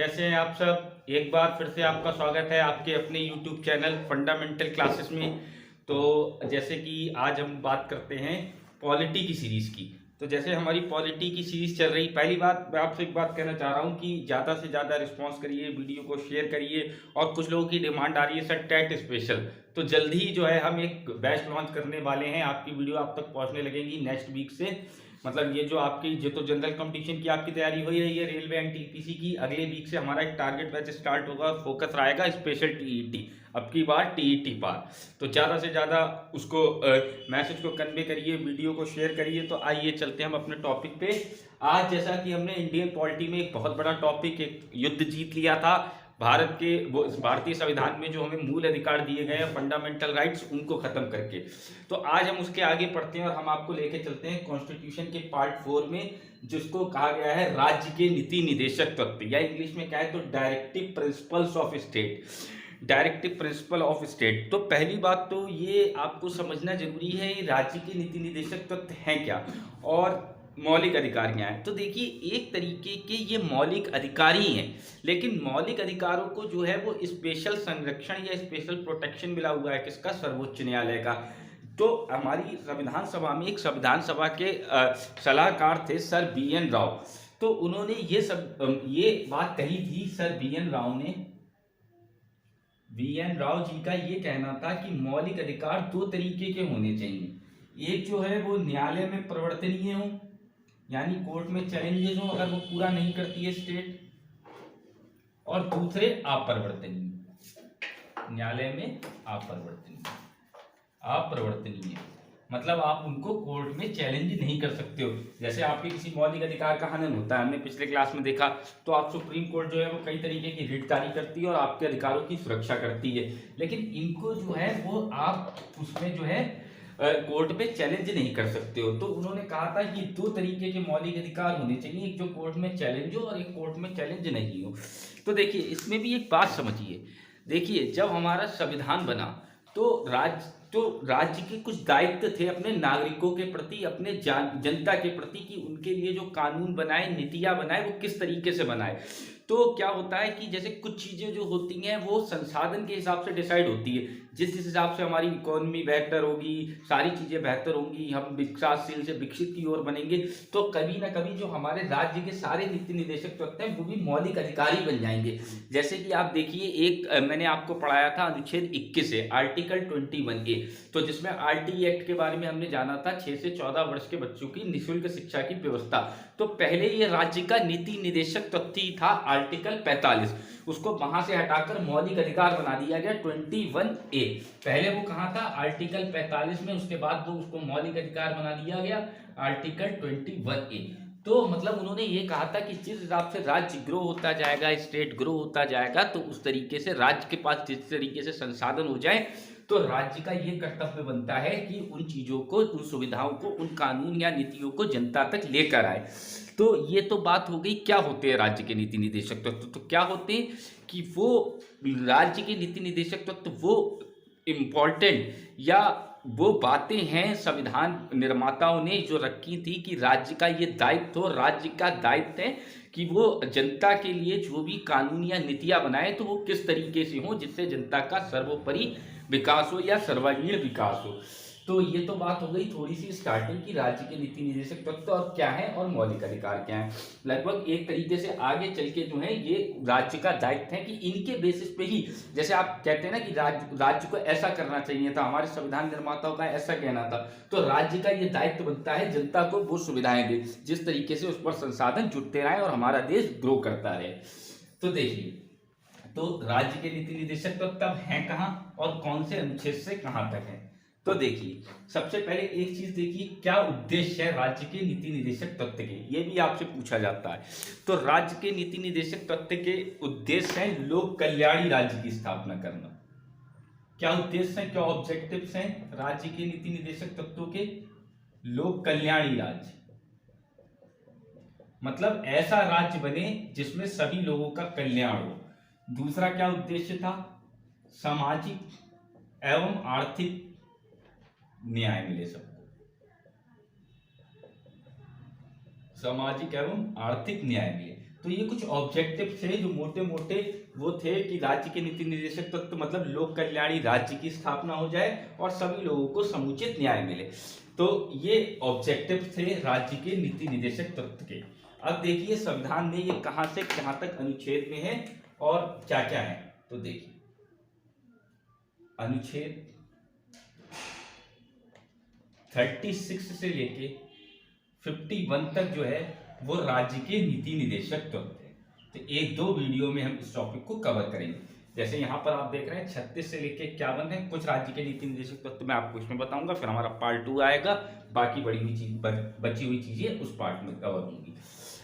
कैसे हैं आप सब। एक बार फिर से आपका स्वागत है आपके अपने YouTube चैनल फंडामेंटल क्लासेस में। तो जैसे कि आज हम बात करते हैं पॉलिटी की सीरीज़ की। तो जैसे हमारी पॉलिटी की सीरीज़ चल रही, पहली बात मैं आपसे एक बात कहना चाह रहा हूँ कि ज़्यादा से ज़्यादा रिस्पॉन्स करिए, वीडियो को शेयर करिए। और कुछ लोगों की डिमांड आ रही है सर टेट स्पेशल, तो जल्दी ही जो है हम एक बैच लॉन्च करने वाले हैं। आपकी वीडियो आप तक पहुँचने लगेगी नेक्स्ट वीक से। मतलब ये जो आपकी जो तो जनरल कंपटीशन की आपकी तैयारी हो ही रही है, रेलवे एनटीपीसी की, अगले वीक से हमारा एक टारगेट बैच स्टार्ट होगा और फोकस रहेगा स्पेशल टीईटी, अब की बार टीईटी पार। तो ज़्यादा से ज़्यादा उसको मैसेज को कन्वे करिए, वीडियो को शेयर करिए। तो आइए चलते हैं हम अपने टॉपिक पे। आज जैसा कि हमने इंडियन पॉलिटी में एक बहुत बड़ा टॉपिक, एक युद्ध जीत लिया था भारत के, वो भारतीय संविधान में जो हमें मूल अधिकार दिए गए हैं, फंडामेंटल राइट्स, उनको खत्म करके। तो आज हम उसके आगे पढ़ते हैं और हम आपको लेके चलते हैं कॉन्स्टिट्यूशन के पार्ट 4 में, जिसको कहा गया है राज्य के नीति निदेशक तत्व, या इंग्लिश में क्या है तो directive principles of state. Directive principle of state. तो पहली बात तो ये आपको समझना जरूरी है राज्य के नीति निदेशक तत्व हैं क्या और मौलिक अधिकार क्या हैं। तो देखिए, एक तरीके के ये मौलिक अधिकार ही हैं, लेकिन मौलिक अधिकारों को जो है वो स्पेशल संरक्षण या स्पेशल प्रोटेक्शन मिला हुआ है किसका, सर्वोच्च न्यायालय का। तो हमारी संविधान सभा में एक संविधान सभा के सलाहकार थे सर BN राव। तो उन्होंने ये बात कही थी। सर BN राव जी का ये कहना था कि मौलिक अधिकार दो तरीके के होने चाहिए। एक जो है वो न्यायालय में परिवर्तनीय हो, यानी कोर्ट में चैलेंजेस हो अगर वो पूरा नहीं करती है स्टेट, और दूसरे अपरिवर्तनीय, न्यायालय में अपरिवर्तनीय मतलब आप उनको कोर्ट में चैलेंज नहीं कर सकते हो। जैसे आपके किसी मौलिक अधिकार का हनन होता है, हमने पिछले क्लास में देखा, तो आप सुप्रीम कोर्ट जो है वो कई तरीके की रिट जारी करती है और आपके अधिकारों की सुरक्षा करती है, लेकिन इनको जो है वो आप उसमें जो है कोर्ट पे चैलेंज नहीं कर सकते हो। तो उन्होंने कहा था कि दो तरीके के मौलिक अधिकार होने चाहिए, एक जो कोर्ट में चैलेंज हो और एक कोर्ट में चैलेंज नहीं हो। तो देखिए, इसमें भी एक बात समझिए। देखिए, जब हमारा संविधान बना तो राज्य के कुछ दायित्व थे अपने नागरिकों के प्रति, अपने जनता के प्रति, कि उनके लिए जो कानून बनाए, नीतियां बनाए, वो किस तरीके से बनाए। तो क्या होता है कि जैसे कुछ चीजें जो होती हैं वो संसाधन के हिसाब से डिसाइड होती है। जिस हिसाब से हमारी इकोनॉमी बेहतर होगी, सारी चीजें बेहतर होंगी, हम विकासशील से विकसित की ओर बनेंगे, तो कभी ना कभी जो हमारे राज्य के सारे नीति निदेशक तत्व हैं वो भी मौलिक अधिकारी बन जाएंगे। जैसे कि आप देखिए, एक मैंने आपको पढ़ाया था अनुच्छेद 21 से आर्टिकल 21A, तो जिसमें RT एक्ट के बारे में हमने जाना था, 6 से 14 वर्ष के बच्चों की निःशुल्क शिक्षा की व्यवस्था। तो पहले ये राज्य का नीति निदेशक तत्व ही था आर्टिकल 45, उसको वहां से हटाकर मौलिक अधिकार बना दिया गया 21A। पहले वो कहा था आर्टिकल 45 में, उसके बाद वो उसको मौलिक अधिकार बना दिया गया आर्टिकल 21A। तो मतलब उन्होंने ये कहा था कि जिस हिसाब से राज्य ग्रो होता जाएगा, स्टेट ग्रो होता जाएगा, तो उस तरीके से राज्य के पास जिस तरीके से संसाधन हो जाए, तो राज्य का ये कर्तव्य बनता है कि उन चीजों को, उन सुविधाओं को, उन कानून या नीतियों को जनता तक लेकर आए। तो ये तो बात हो गई क्या होते हैं राज्य के नीति निदेशक तत्व। तो क्या होते हैं कि वो राज्य के नीति निदेशक तत्व वो इम्पोर्टेंट या वो बातें हैं संविधान निर्माताओं ने जो रखी थी कि राज्य का ये दायित्व हो, राज्य का दायित्व है कि वो जनता के लिए जो भी कानून या नीतियां बनाए तो वो किस तरीके से हो जिससे जनता का सर्वोपरि विकास हो या सर्वांगीण विकास हो। तो ये तो बात हो गई थोड़ी सी स्टार्टिंग की राज्य के नीति निदेशक तत्व और क्या है और मौलिक अधिकार क्या है। लगभग एक तरीके से आगे चल के जो है ये राज्य का दायित्व है कि इनके बेसिस पे ही, जैसे आप कहते हैं ना कि राज्य को ऐसा करना चाहिए था, हमारे संविधान निर्माताओं का ऐसा कहना था, तो राज्य का ये दायित्व बनता है जनता को वो सुविधाएं दे जिस तरीके से उस पर संसाधन जुटते रहे और हमारा देश ग्रो करता रहे। तो देखिए, तो राज्य के नीति निदेशक तब हैं कहाँ और कौन से अनुच्छेद से कहां तक है। तो देखिए, सबसे पहले एक चीज देखिए, क्या उद्देश्य है राज्य के नीति निदेशक तत्व के, ये भी आपसे पूछा जाता है। तो राज्य के नीति निदेशक तत्व के उद्देश्य हैं लोक कल्याणी राज्य की स्थापना करना। क्या उद्देश्य है, क्या ऑब्जेक्टिव्स हैं राज्य के नीति निदेशक तत्वों के, लोक कल्याणी राज्य, मतलब ऐसा राज्य बने जिसमें सभी लोगों का कल्याण हो। दूसरा क्या उद्देश्य था, सामाजिक एवं आर्थिक न्याय मिले सबको, सामाजिक एवं आर्थिक न्याय मिले। तो ये कुछ ऑब्जेक्टिव थे जो मोटे मोटे वो थे कि राज्य के नीति निर्देशक तत्व मतलब लोक कल्याणी राज्य की स्थापना हो जाए और सभी लोगों को समुचित न्याय मिले। तो ये ऑब्जेक्टिव थे राज्य के नीति निर्देशक तत्व के। अब देखिए संविधान में ये कहां से कहां तक अनुच्छेद में है और क्या क्या है। तो देखिए अनुच्छेद 36 से लेके 51 तक जो है वो राज्य के नीति निर्देशक तत्व है। तो एक दो वीडियो में हम इस टॉपिक को कवर करेंगे। जैसे यहाँ पर आप देख रहे हैं 36 से लेके 51 है कुछ राज्य के नीति निर्देशक तत्व मैं आपको इसमें बताऊंगा, फिर हमारा पार्ट 2 आएगा, बाकी बची हुई चीजें उस पार्ट में कवर होंगी।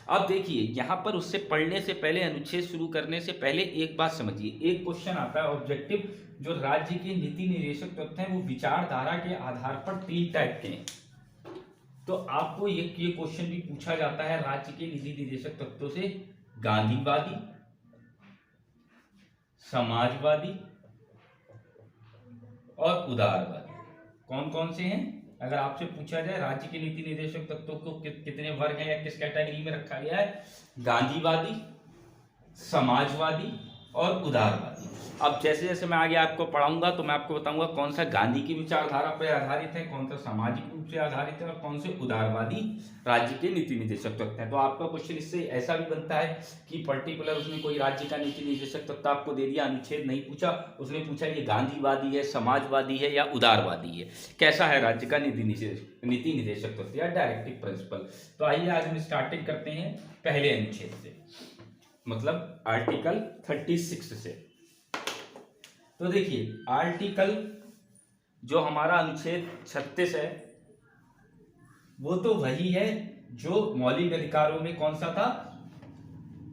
अब देखिए यहाँ पर उससे पढ़ने से पहले अनुच्छेद शुरू करने से पहले एक बात समझिए, एक क्वेश्चन आता है ऑब्जेक्टिव, जो राज्य के नीति निर्देशक तत्व हैं वो विचारधारा के आधार पर 3 टाइप के हैं। तो आपको ये क्वेश्चन भी पूछा जाता है राज्य के नीति निर्देशक तत्वों से, गांधीवादी, समाजवादी और उदारवादी। कौन कौन से हैं? अगर आपसे पूछा जाए राज्य के नीति निर्देशक तत्वों को कितने वर्ग हैं या किस कैटेगरी में रखा गया है, गांधीवादी, समाजवादी और उदारवादी। अब जैसे जैसे मैं आगे आपको पढ़ाऊंगा तो मैं आपको बताऊंगा कौन सा गांधी की विचारधारा पर आधारित है, कौन सा सामाजिक रूप से आधारित है और कौन से उदारवादी राज्य के नीति निर्देशक तत्व हैं। तो आपका क्वेश्चन इससे ऐसा भी बनता है कि पर्टिकुलर उसने कोई राज्य का नीति निर्देशक तत्व आपको दे दिया, अनुच्छेद नहीं पूछा, उसने पूछा ये गांधीवादी है, समाजवादी है या उदारवादी है, कैसा है राज्य का नीति निर्देशक तत्व या डायरेक्टिव प्रिंसिपल। तो आइए आज हम स्टार्टिंग करते हैं पहले अनुच्छेद से, मतलब आर्टिकल 36 से। तो देखिए आर्टिकल जो हमारा अनुच्छेद 36 है वो तो वही है जो मौलिक अधिकारों में कौन सा था,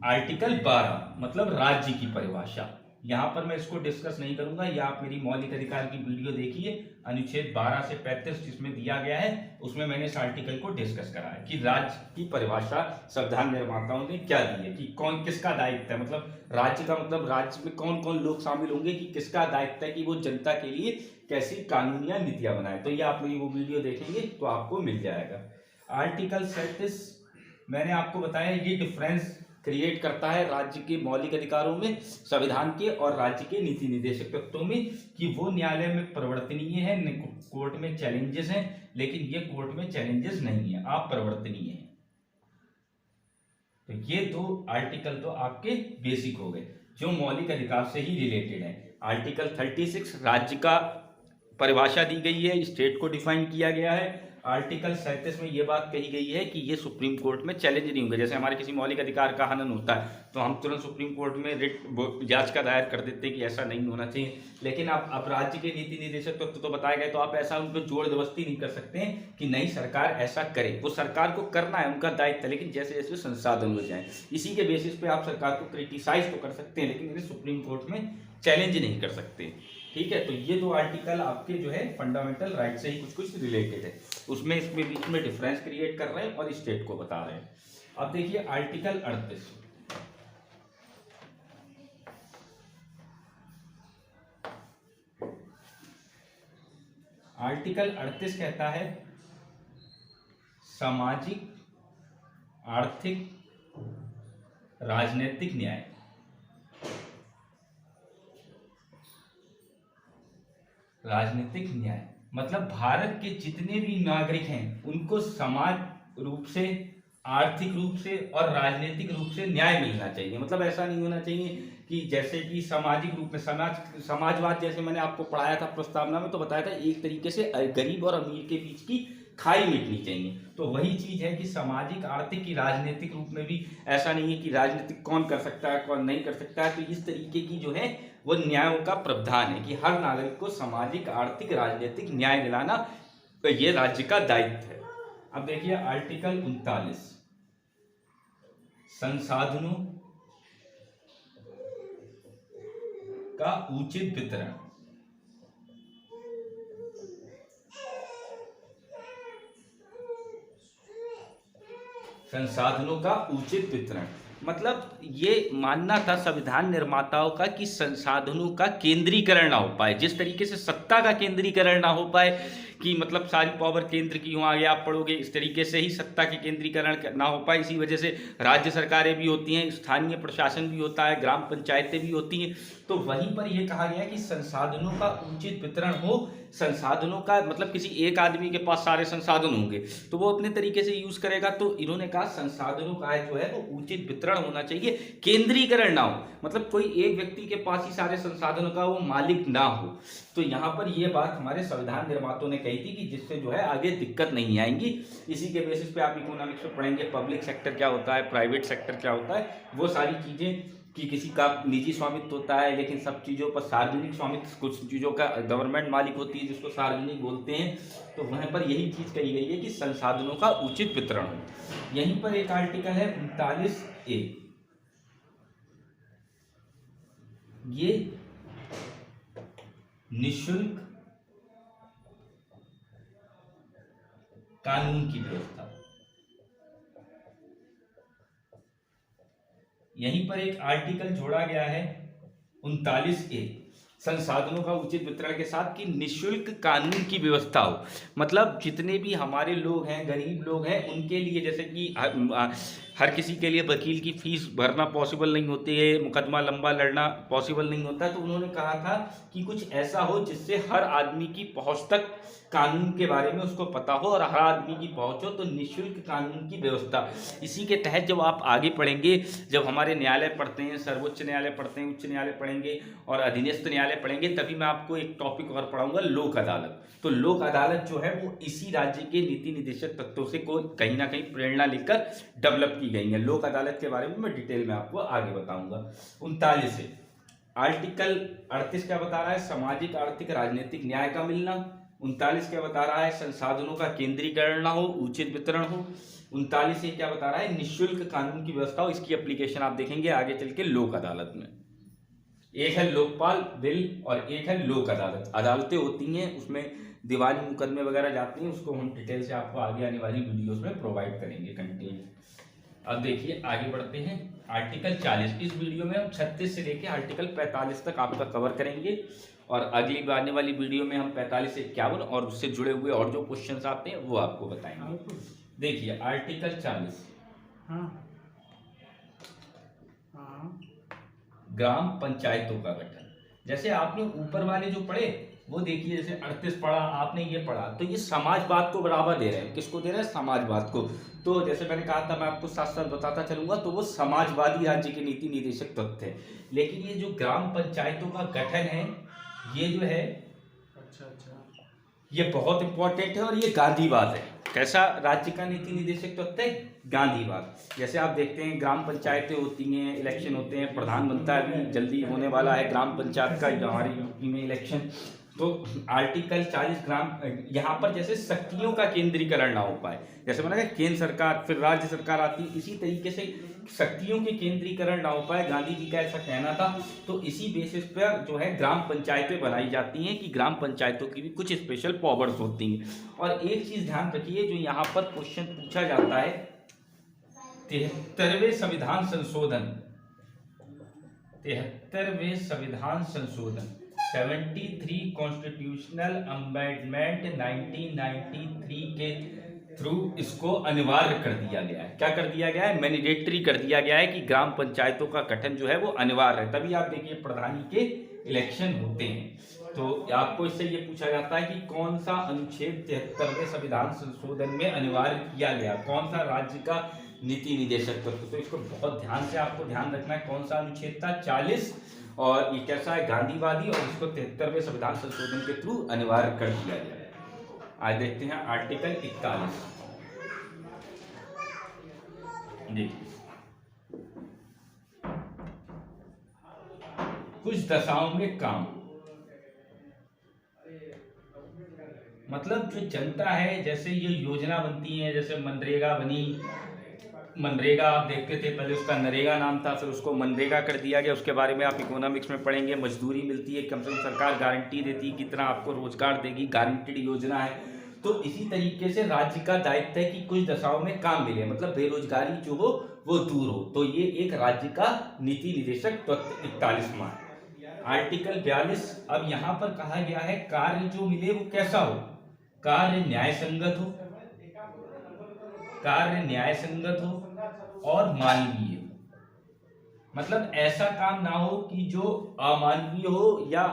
आर्टिकल 12 मतलब राज्य की परिभाषा। यहां पर मैं इसको डिस्कस नहीं करूंगा, या आप मेरी मौलिक अधिकार की वीडियो देखिए, अनुच्छेद 12 से 35 जिसमें दिया गया है उसमें मैंने इस आर्टिकल को डिस्कस करा है कि राज्य की परिभाषा संविधान निर्माताओं ने क्या दी है, कि कौन किसका दायित्व है, मतलब राज्य का मतलब राज्य में कौन कौन लोग शामिल होंगे, कि किसका दायित्व है कि वो जनता के लिए कैसी कानून या नीतियां बनाए। तो ये आप मेरी वो वीडियो देखेंगे तो आपको मिल जाएगा। आर्टिकल 37 मैंने आपको बताया ये डिफरेंस क्रिएट करता है राज्य के मौलिक अधिकारों में, संविधान के और राज्य के नीति निर्देशक तत्वों में, कि वो न्यायालय में परिवर्तनीय है, कोर्ट में चैलेंजेस हैं, लेकिन ये कोर्ट में चैलेंजेस नहीं है, आप परिवर्तनीय हैं। तो ये दो आर्टिकल तो आपके बेसिक हो गए जो मौलिक अधिकार से ही रिलेटेड है। आर्टिकल 36 राज्य का परिभाषा दी गई है, स्टेट को डिफाइन किया गया है। आर्टिकल 37 में ये बात कही गई है कि ये सुप्रीम कोर्ट में चैलेंज नहीं होंगे। जैसे हमारे किसी मौलिक अधिकार का हनन होता है तो हम तुरंत सुप्रीम कोर्ट में रिट याचिका दायर कर देते हैं कि ऐसा नहीं होना चाहिए, लेकिन आप राज्य के नीति निर्देशक तो बताए गए तो आप ऐसा उन पर जोर जबरदस्ती नहीं कर सकते हैं कि नहीं सरकार ऐसा करे। वो सरकार को करना है, उनका दायित्व है, लेकिन जैसे जैसे संसाधन हो जाए इसी के बेसिस पे आप सरकार को क्रिटिसाइज तो कर सकते हैं, लेकिन सुप्रीम कोर्ट में चैलेंज नहीं कर सकते। ठीक है, तो ये दो आर्टिकल आपके जो है फंडामेंटल राइट से ही कुछ कुछ रिलेटेड है, उसमें इसमें बीच में डिफरेंस क्रिएट कर रहे हैं और स्टेट को बता रहे हैं। अब देखिए आर्टिकल 38, आर्टिकल 38 कहता है सामाजिक, आर्थिक, राजनीतिक न्याय। राजनीतिक न्याय मतलब भारत के जितने भी नागरिक हैं उनको समान रूप से, आर्थिक रूप से और राजनीतिक रूप से न्याय मिलना चाहिए। मतलब ऐसा नहीं होना चाहिए कि जैसे कि सामाजिक रूप में समाजवाद जैसे मैंने आपको पढ़ाया था प्रस्तावना में, तो बताया था एक तरीके से गरीब और अमीर के बीच की खाई मिटनी चाहिए। तो वही चीज है कि सामाजिक, आर्थिक की राजनीतिक रूप में भी ऐसा नहीं है कि राजनीतिक कौन कर सकता है कौन नहीं कर सकता है। तो इस तरीके की जो है वो न्यायों का प्रावधान है कि हर नागरिक को सामाजिक, आर्थिक, राजनीतिक न्याय दिलाना तो ये राज्य का दायित्व है। अब देखिए आर्टिकल 39 संसाधनों का उचित वितरण। संसाधनों का उचित वितरण मतलब ये मानना था संविधान निर्माताओं का कि संसाधनों का केंद्रीकरण ना हो पाए, जिस तरीके से सत्ता का केंद्रीकरण ना हो पाए, कि मतलब सारी पावर केंद्र की हो, आगे आप पढ़ोगे इस तरीके से ही सत्ता के केंद्रीकरण ना हो पाए। इसी वजह से राज्य सरकारें भी होती हैं, स्थानीय प्रशासन भी होता है, ग्राम पंचायतें भी होती हैं। तो वहीं पर यह कहा गया कि संसाधनों का उचित वितरण हो। संसाधनों का मतलब किसी एक आदमी के पास सारे संसाधन होंगे तो वो अपने तरीके से यूज करेगा, तो इन्होंने कहा संसाधनों का जो है वो उचित वितरण होना चाहिए, केंद्रीकरण ना हो, मतलब कोई एक व्यक्ति के पास ही सारे संसाधनों का वो मालिक ना हो। तो यहाँ पर ये बात हमारे संविधान निर्माताओं ने कही थी कि जिससे जो है आगे दिक्कत नहीं आएंगी। इसी के बेसिस पे आप इकोनॉमिक्स में पढ़ेंगे पब्लिक सेक्टर क्या होता है, प्राइवेट सेक्टर क्या होता है, वो सारी चीजें कि किसी का निजी स्वामित्व होता है लेकिन सब चीज़ों पर सार्वजनिक स्वामित्व, कुछ चीज़ों का गवर्नमेंट मालिक होती है जिसको सार्वजनिक बोलते हैं। तो वहाँ पर यही चीज़ कही गई है कि संसाधनों का उचित वितरण हो। यहीं पर एक आर्टिकल है 39A, ये निःशुल्क कानून की व्यवस्था। यहीं पर एक आर्टिकल जोड़ा गया है 39A, संसाधनों का उचित वितरण के साथ कि निःशुल्क कानून की व्यवस्था हो। मतलब जितने भी हमारे लोग हैं, गरीब लोग हैं, उनके लिए जैसे कि हर किसी के लिए वकील की फीस भरना पॉसिबल नहीं होती है, मुकदमा लंबा लड़ना पॉसिबल नहीं होता, तो उन्होंने कहा था कि कुछ ऐसा हो जिससे हर आदमी की पहुंच तक कानून के बारे में उसको पता हो और हर आदमी की पहुंच हो, तो निःशुल्क कानून की व्यवस्था। इसी के तहत जब आप आगे पढ़ेंगे, जब हमारे न्यायालय पढ़ते हैं, सर्वोच्च न्यायालय पढ़ते हैं, उच्च न्यायालय पढ़ेंगे और अधीनस्थ न्यायालय पढ़ेंगे, तभी मैं आपको एक टॉपिक और पढ़ाऊंगा, लोक अदालत। तो लोक अदालत जो है वो इसी राज्य के नीति निर्देशक तत्वों से कोई कहीं ना कहीं प्रेरणा लेकर डेवलप की गई है। लोक अदालत के बारे में मैं डिटेल में आपको आगे बताऊंगा। 39 से आर्टिकल 38 क्या बता रहा है, सामाजिक आर्थिक राजनीतिक न्याय का मिलना। 39 क्या बता रहा है, संसाधनों का केंद्रीकरण ना हो, उचित वितरण हो। 39 से क्या बता रहा है, निःशुल्क कानून की व्यवस्था हो। इसकी एप्लीकेशन आप देखेंगे आगे चल के लोक अदालत में। एक है लोकपाल बिल और एक है लोक अदालत। अदालतें होती हैं, उसमें दीवानी मुकदमे वगैरह जाते हैं, उसको हम डिटेल से आपको आगे आने वाली वीडियोस में प्रोवाइड करेंगे कंटेंट। अब देखिए आगे बढ़ते हैं, आर्टिकल 40। इस वीडियो में हम 36 से लेकर आर्टिकल 45 तक आपका कवर करेंगे और अगली आने वाली वीडियो में हम 45 से 51 और उससे जुड़े हुए और जो क्वेश्चंस आते हैं वो आपको बताएंगे। देखिए आर्टिकल 40, ग्राम पंचायतों का गठन। जैसे आपने ऊपर वाले जो पढ़े वो देखिए, जैसे 38 पढ़ा आपने, ये पढ़ा, तो ये समाजवाद को बढ़ावा दे रहे हैं। किसको दे रहे हैं, समाजवाद को। तो जैसे मैंने कहा था, मैं आपको साथ साथ बताता चलूंगा, तो वो समाजवादी राज्य के नीति निर्देशक तत्व थे। लेकिन ये जो ग्राम पंचायतों का गठन है, ये जो है ये बहुत इंपॉर्टेंट है और ये गांधीवाद है। कैसा राज्य का नीति निर्देशक तत्व है, गांधीवाद। जैसे आप देखते हैं ग्राम पंचायतें होती हैं, इलेक्शन होते हैं, प्रधान बनता है, अभी जल्दी होने वाला है ग्राम पंचायत का हमारे यूपी में इलेक्शन। तो आर्टिकल 40 ग्राम, यहाँ पर जैसे शक्तियों का केंद्रीकरण ना हो पाए, जैसे मैंने कहा केंद्र सरकार फिर राज्य सरकार आती है, इसी तरीके से शक्तियों के केंद्रीकरण ना हो पाए, गांधी जी का ऐसा कहना था। तो इसी बेसिस पर जो है ग्राम पंचायतें बनाई जाती हैं कि ग्राम पंचायतों की भी कुछ स्पेशल पावर्स होती हैं। और एक चीज ध्यान रखिए, जो यहाँ पर क्वेश्चन पूछा जाता है, 73वें संविधान संशोधन, 73वें संविधान संशोधन 73 कॉन्स्टिट्यूशनल अमेंडमेंट 1993 के थ्रू इसको अनिवार्य कर दिया गया है। क्या कर दिया गया है, मैंडेटरी कर दिया गया है कि ग्राम पंचायतों का गठन जो है वो अनिवार्य है। तभी आप देखिए प्रधानी के इलेक्शन होते हैं। तो आपको इससे ये पूछा जाता है कि कौन सा अनुच्छेद 73वें संविधान संशोधन में अनिवार्य किया गया, कौन सा राज्य का नीति निर्देशक तत्व। तो इसको बहुत ध्यान से आपको ध्यान रखना है, कौन सा अनुच्छेद था, 40, और ये कैसा है, गांधीवादी, और इसको 73वें संविधान संशोधन के थ्रू अनिवार्य कर दिया गया है। आज देखते हैं आर्टिकल 41। देखिए, कुछ दशाओं में काम, मतलब जो जनता है, जैसे ये योजना बनती है, जैसे मनरेगा बनी, मनरेगा आप देखते थे पहले उसका नरेगा नाम था, फिर उसको मनरेगा कर दिया गया। उसके बारे में आप इकोनॉमिक्स में पढ़ेंगे। मजदूरी मिलती है, कम से कम सरकार गारंटी देती है कितना आपको रोजगार देगी, गारंटीड योजना है। तो इसी तरीके से राज्य का दायित्व है कि कुछ दशाओं में काम मिले, मतलब बेरोजगारी जो हो वो दूर हो। तो ये एक राज्य का नीति निर्देशक तत्व 41वां आर्टिकल 42। अब यहाँ पर कहा गया है कार्य जो मिले वो कैसा हो, कार्य न्याय संगत हो, कार्य न्याय संगत हो और मानवीय हो। मतलब ऐसा काम ना हो कि जो अमानवीय हो या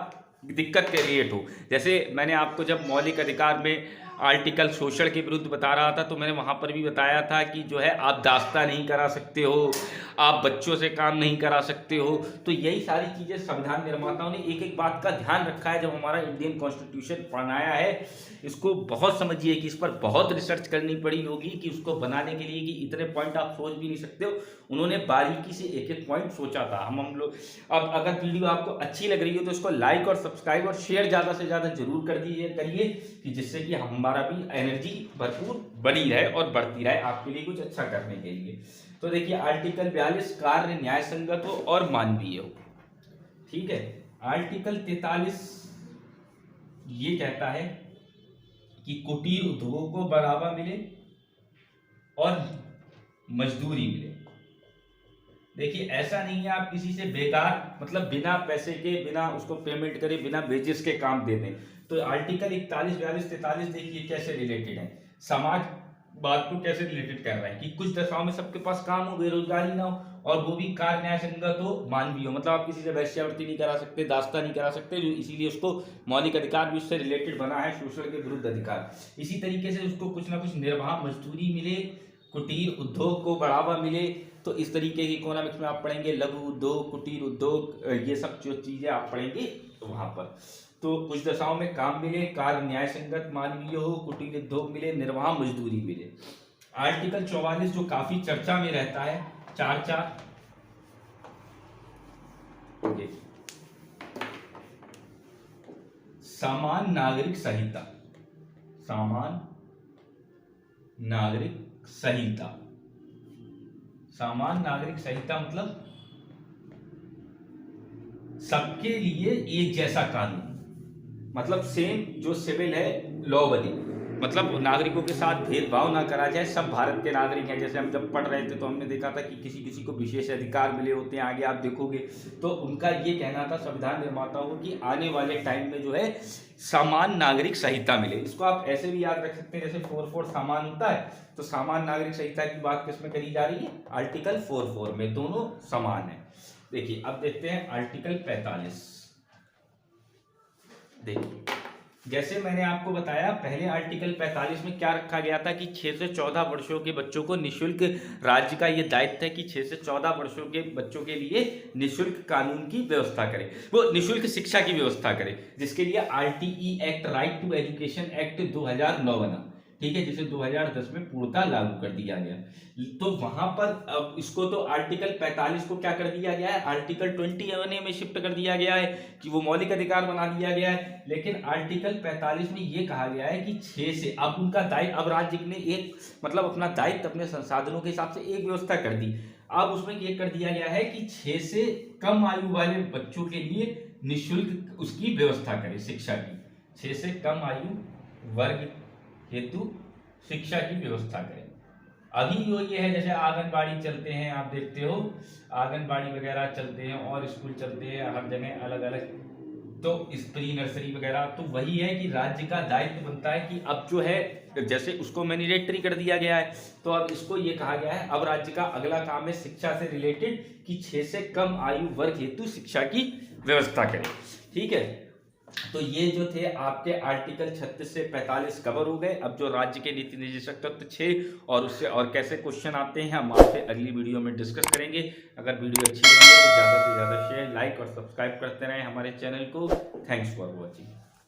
दिक्कत क्रिएट हो। जैसे मैंने आपको जब मौलिक अधिकार में आर्टिकल शोषण के विरुद्ध बता रहा था तो मैंने वहाँ पर भी बताया था कि जो है आप दास्ता नहीं करा सकते हो, आप बच्चों से काम नहीं करा सकते हो। तो यही सारी चीज़ें संविधान निर्माताओं ने एक एक बात का ध्यान रखा है। जब हमारा इंडियन कॉन्स्टिट्यूशन बनाया है, इसको बहुत समझिए कि इस पर बहुत रिसर्च करनी पड़ी होगी कि उसको बनाने के लिए कि इतने पॉइंट आप सोच भी नहीं सकते हो। उन्होंने बारीकी से एक एक पॉइंट सोचा था। हम लोग अब अगर वीडियो आपको अच्छी लग रही हो तो इसको लाइक और सब्सक्राइब और शेयर ज़्यादा से ज़्यादा जरूर कर दीजिए करिए कि जिससे कि हमारा भी एनर्जी भरपूर बनी रहे और बढ़ती रहे आपके लिए कुछ अच्छा करने के लिए। तो देखिए आर्टिकल 42 कार्य न्याय संगत हो और मानवीय हो। ठीक है। आर्टिकल 43 ये कहता है कि कुटीर उद्योगों को बढ़ावा मिले और मजदूरी मिले। देखिए ऐसा नहीं है आप किसी से बेकार मतलब बिना पैसे के, बिना उसको पेमेंट करे, बिना वेजेस के काम दे दें। तो आर्टिकल 41, 42, 43 देखिए कैसे रिलेटेड है, समाज बात को कैसे रिलेटेड कर रहा है कि कुछ दशाओं में सबके पास काम हो, बेरोजगारी ना हो और वो भी कार्य न्याय संगत हो, मानवीय हो। मतलब आप किसी से वैश्यावृत्ति नहीं करा सकते, दास्ता नहीं करा सकते, जो इसीलिए उसको मौलिक अधिकार भी उससे रिलेटेड बना है, शोषण के विरुद्ध अधिकार। इसी तरीके से उसको कुछ ना कुछ निर्वाह मजदूरी मिले, कुटीर उद्योग को बढ़ावा मिले। तो इस तरीके की इकोनॉमिक्स में आप पढ़ेंगे लघु उद्योग, कुटीर उद्योग, ये सब जो चीजें आप पढ़ेंगे वहां पर। तो कुछ दशाओं में काम मिले, कार्य न्याय संगत, मानवीय हो, कुटीर उद्योग मिले, निर्वाह मजदूरी मिले। आर्टिकल 44 जो काफी चर्चा में रहता है, 4 समान नागरिक संहिता, समान नागरिक संहिता। समान नागरिक संहिता मतलब सबके लिए एक जैसा कानून, मतलब सेम जो सिविल है लॉ बने, मतलब नागरिकों के साथ भेदभाव ना करा जाए, सब भारत के नागरिक हैं। जैसे हम जब पढ़ रहे थे तो हमने देखा था कि किसी किसी को विशेष अधिकार मिले होते हैं, आगे आप देखोगे। तो उनका ये कहना था संविधान निर्माताओं को कि आने वाले टाइम में जो है समान नागरिक संहिता मिले। इसको आप ऐसे भी याद रख सकते हैं जैसे 4 समान होता है, तो समान नागरिक संहिता की बात किसमें करी जा रही है, आर्टिकल 4 में, दोनों समान है। देखिए अब देखते हैं आर्टिकल 45। देखिए जैसे मैंने आपको बताया पहले आर्टिकल 45 में क्या रखा गया था कि 6 से 14 वर्षों के बच्चों को निःशुल्क, राज्य का ये दायित्व है कि 6 से 14 वर्षों के बच्चों के लिए निःशुल्क कानून की व्यवस्था करे, वो निःशुल्क शिक्षा की व्यवस्था करे, जिसके लिए RTE act, right to education act 2009 बना। ठीक है, जिसे 2010 में पूर्णतः लागू कर दिया गया। तो वहां पर अब इसको तो आर्टिकल 45 को क्या कर दिया गया है, आर्टिकल 20A में शिफ्ट कर दिया गया है कि वो मौलिक अधिकार बना दिया गया है। लेकिन आर्टिकल 45 में ये कहा गया है कि 6 से अब उनका दायित्व, अब राज्य ने एक मतलब अपना दायित्व अपने संसाधनों के हिसाब से एक व्यवस्था कर दी। अब उसमें ये कर दिया गया है कि 6 से कम आयु वाले बच्चों के लिए निःशुल्क उसकी व्यवस्था करे शिक्षा की, 6 से कम आयु वर्ग हेतु शिक्षा की व्यवस्था करें। अभी जो ये है जैसे आंगनबाड़ी चलते हैं, आप देखते हो आंगनबाड़ी वगैरह चलते हैं और स्कूल चलते हैं हर जगह अलग अलग, तो प्री नर्सरी वगैरह, तो वही है कि राज्य का दायित्व बनता है कि अब जो है जैसे उसको मैंडेटरी कर दिया गया है, तो अब इसको ये कहा गया है अब राज्य का अगला काम है शिक्षा से रिलेटेड कि 6 से कम आयु वर्ग हेतु शिक्षा की व्यवस्था करें। ठीक है, तो ये जो थे आपके आर्टिकल 36 से 45 कवर हो गए। अब जो राज्य के नीति निर्देशक तत्व 6 और उससे और कैसे क्वेश्चन आते हैं हम आपसे अगली वीडियो में डिस्कस करेंगे। अगर वीडियो अच्छी लगी है तो ज़्यादा से ज़्यादा शेयर, लाइक और सब्सक्राइब करते रहें हमारे चैनल को। Thanks for watching.